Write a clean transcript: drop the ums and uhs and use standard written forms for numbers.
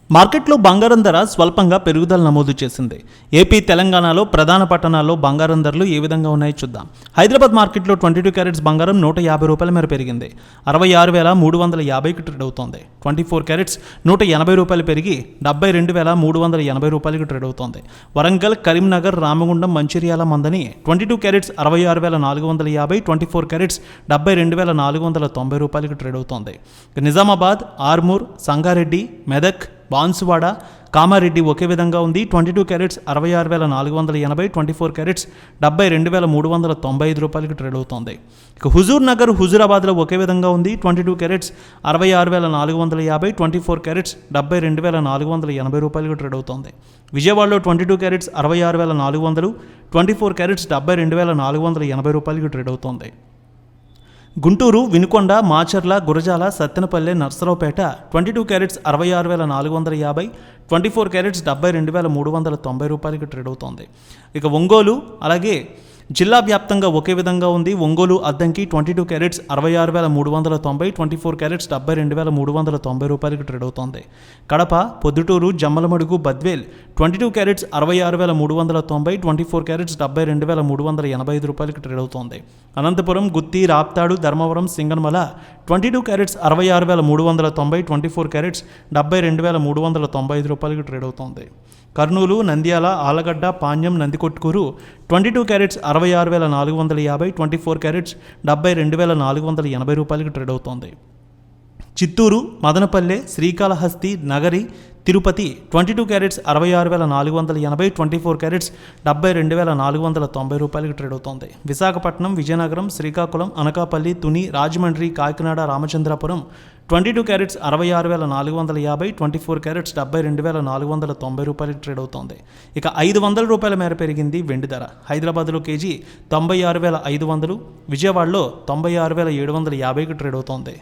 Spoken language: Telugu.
మార్కెట్లో బంగారం ధర స్వల్పంగా పెరుగుదల నమోదు చేసింది. ఏపీ, తెలంగాణలో ప్రధాన పట్టణాల్లో బంగారం ధరలు ఏ విధంగా ఉన్నాయో చూద్దాం. హైదరాబాద్ మార్కెట్లో 22 క్యారెట్స్ బంగారం 150 రూపాయల మేర పెరిగింది. 66,350కి ట్రేడ్ అవుతోంది. 24 క్యారెట్స్ 180 రూపాయలు పెరిగి 72,380 రూపాయలకి ట్రేడ్ అవుతోంది. వరంగల్, కరీంనగర్, రామగుండం, మంచిర్యాల, మందని 22 క్యారెట్స్ 66,450, 24 క్యారెట్స్ 72,490 రూపాయలకి ట్రేడ్ అవుతోంది. నిజామాబాద్, ఆర్మూర్, సంగారెడ్డి, మెదక్, బాన్సువాడ, కామారెడ్డి ఒకే విధంగా ఉంది. 22 క్యారెట్స్ 66,480, 24 క్యారెట్స్ 72,395 రూపాయలకి ట్రేడ్ అవుతోంది. ఇక హుజూర్ నగర్, హుజూరాబాద్లో ఒకే విధంగా ఉంది. 22 క్యారెట్స్ 66,450, 24 క్యారెట్స్ 72,480 రూపాయలకి ట్రేడ్ అవుతోంది. విజయవాడలో 22 క్యారెట్స్ 66,400, 24 క్యారెట్స్ 72,480 రూపాయలకి ట్రేడ్ అవుతోంది. గుంటూరు, వినుకొండ, మాచర్ల, గురజాల, సత్తెనపల్లె, నర్సరావుపేట 22 క్యారెట్స్ 66,450, 24 క్యారెట్స్ 72,390 రూపాయలకి ట్రేడ్ అవుతోంది. ఇక ఒంగోలు అలాగే జిల్లా వ్యాప్తంగా ఒకే విధంగా ఉంది. ఒంగోలు, అద్దంకి 22 క్యారెట్స్ 66,390, 24 క్యారెట్స్ 72,390 రూపాయలకి ట్రేడ్ అవుతోంది. కడప, పొద్దుటూరు, జమ్మలమడుగు, బద్వేల్ 22 క్యారెట్స్ 66,390, 24 క్యారెట్స్ 72,385 రూపాయలకి ట్రేడ్ అవుతోంది. అనంతపురం, గుత్తి, రాప్తాడు, ధర్మవరం, సింగనమల 22 క్యారెట్స్ 66,390, 24 క్యారెట్స్ 72,395 రూపాయలకి ట్రేడ్ అవుతోంది. కర్నూలు, నంద్యాల, ఆలగడ్డ, పాణ్యం, నందికొట్కూరు 22 క్యారెట్స్ 66,450, 24 క్యారెట్స్ 72,480 రూపాయలకి ట్రేడ్ అవుతోంది. చిత్తూరు, మదనపల్లె, శ్రీకాళహస్తి, నగరి, తిరుపతి 22 క్యారెట్స్ 66,480, 24 క్యారెట్స్ 72,490 రూపాయలకి ట్రేడ్ అవుతోంది. విశాఖపట్నం, విజయనగరం, శ్రీకాకుళం, అనకాపల్లి, తుని, రాజమండ్రి, కాకినాడ, రామచంద్రపురం 22 క్యారెట్స్ 66,450, 24 క్యారెట్స్ 72,490 రూపాయలకి ట్రేడ్ అవుతోంది. ఇక 500 రూపాయల మేర పెరిగింది వెండి ధర. హైదరాబాద్లో కేజీ 96,500, విజయవాడలో 96,750కి ట్రేడ్ అవుతోంది.